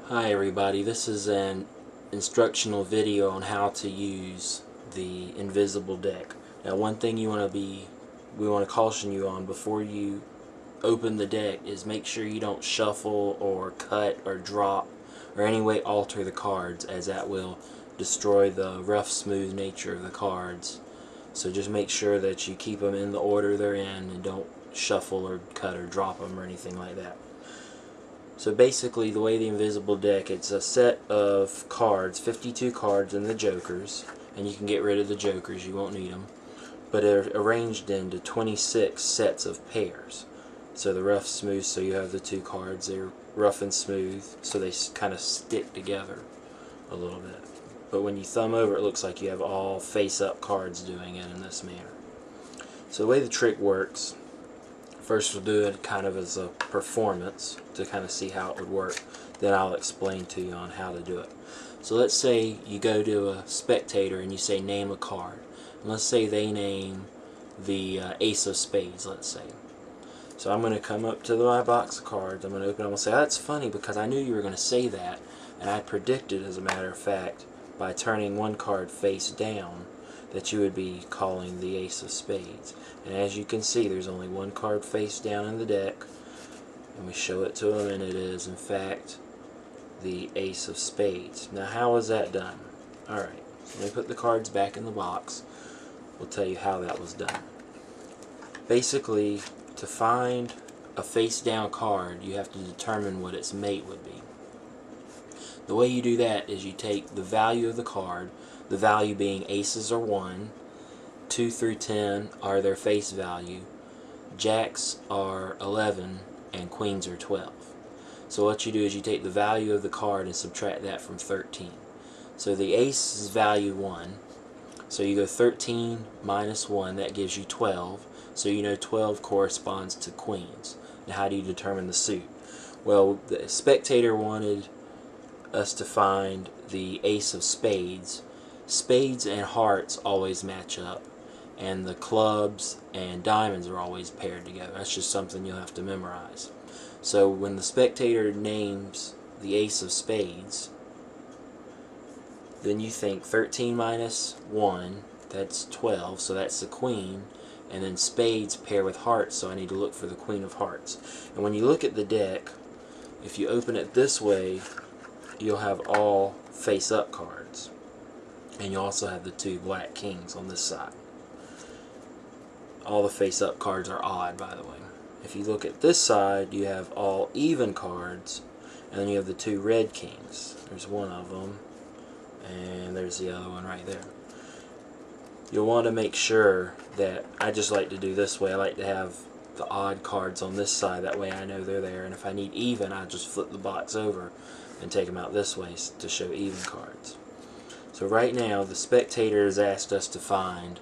Hi everybody, this is an instructional video on how to use the invisible deck. Now one thing we want to caution you on before you open the deck is make sure you don't shuffle or cut or drop or any way alter the cards, as that will destroy the rough smooth nature of the cards. So just make sure that you keep them in the order they're in and don't shuffle or cut or drop them or anything like that. So basically, the way the invisible deck, it's a set of cards, 52 cards and the jokers, and you can get rid of the jokers, you won't need them, but they're arranged into 26 sets of pairs. So the rough, smooth, so you have the two cards, they're rough and smooth, so they kind of stick together a little bit. But when you thumb over, it looks like you have all face-up cards doing it in this manner. So the way the trick works, first we'll do it kind of as a performance to kind of see how it would work. Then I'll explain to you on how to do it. So let's say you go to a spectator and you say name a card. And let's say they name the Ace of Spades, let's say. So I'm going to come up to my box of cards, I'm going to open them and say, that's funny because I knew you were going to say that, and I predicted, as a matter of fact, by turning one card face down, that you would be calling the Ace of Spades. And as you can see, there's only one card face down in the deck, and we show it to them, and it is in fact the Ace of Spades. Now how was that done? Alright, so let me put the cards back in the box. We'll tell you how that was done. Basically, to find a face down card, you have to determine what its mate would be. The way you do that is you take the value of the card, the value being aces are 1, 2 through 10 are their face value, jacks are 11, and queens are 12. So what you do is you take the value of the card and subtract that from 13. So the ace is value 1, so you go 13 minus 1, that gives you 12, so you know 12 corresponds to queens. Now how do you determine the suit? Well, the spectator wanted us to find the Ace of Spades. Spades and hearts always match up, and the clubs and diamonds are always paired together. That's just something you'll have to memorize. So when the spectator names the Ace of Spades, then you think 13 minus 1, that's 12, so that's the queen, and then spades pair with hearts, so I need to look for the Queen of Hearts. And when you look at the deck, if you open it this way, you'll have all face-up cards. And you also have the two black kings on this side. All the face-up cards are odd, by the way. If you look at this side, you have all even cards, and then you have the two red kings. There's one of them, and there's the other one right there. You'll want to make sure that, I just like to do this way, I like to have the odd cards on this side, that way I know they're there, and if I need even, I just flip the box over and take them out this way to show even cards. So right now the spectator has asked us to find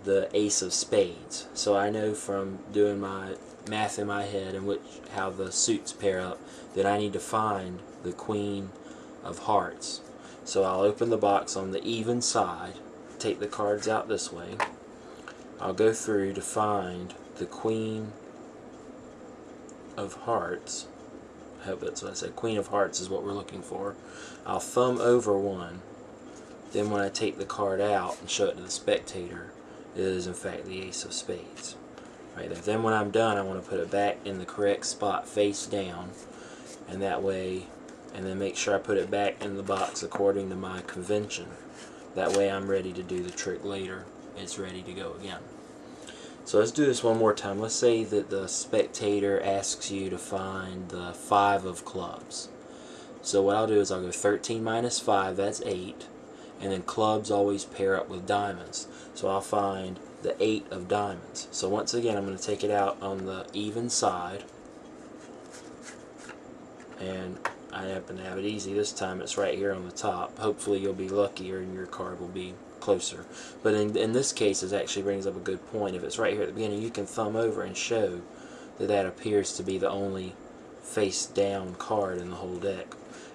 the Ace of Spades. So I know from doing my math in my head and how the suits pair up that I need to find the Queen of Hearts. So I'll open the box on the even side, take the cards out this way. I'll go through to find the Queen of Hearts. I hope that's what I said. Queen of Hearts is what we're looking for. I'll thumb over one. Then when I take the card out and show it to the spectator, it is in fact the Ace of Spades. Right there. Then when I'm done, I want to put it back in the correct spot face down, and that way, and then make sure I put it back in the box according to my convention. That way I'm ready to do the trick later. It's ready to go again. So let's do this one more time. Let's say that the spectator asks you to find the 5 of clubs. So what I'll do is I'll go 13 minus 5, that's 8. And then clubs always pair up with diamonds. So I'll find the 8 of diamonds. So once again, I'm going to take it out on the even side. And I happen to have it easy this time. It's right here on the top. Hopefully you'll be luckier and your card will be closer. But in this case, it actually brings up a good point. If it's right here at the beginning, you can thumb over and show that that appears to be the only face down card in the whole deck.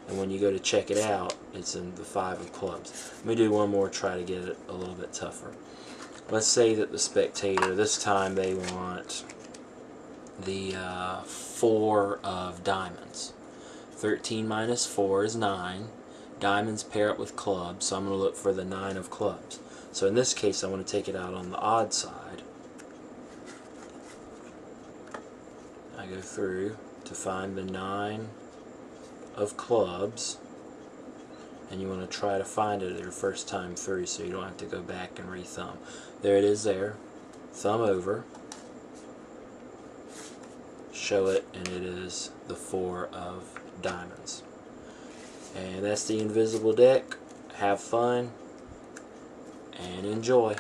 And when you go to check it out, it's in the 5 of clubs. Let me do one more, try to get it a little bit tougher. Let's say that the spectator, this time they want the 4 of diamonds. 13 minus 4 is 9. Diamonds pair up with clubs, so I'm going to look for the 9 of clubs. So in this case, I want to take it out on the odd side. I go through to find the 9 of clubs, and you want to try to find it your first time through so you don't have to go back and re-thumb. There it is there. Thumb over, show it, and it is the 4 of diamonds. And that's the invisible deck. Have fun and enjoy.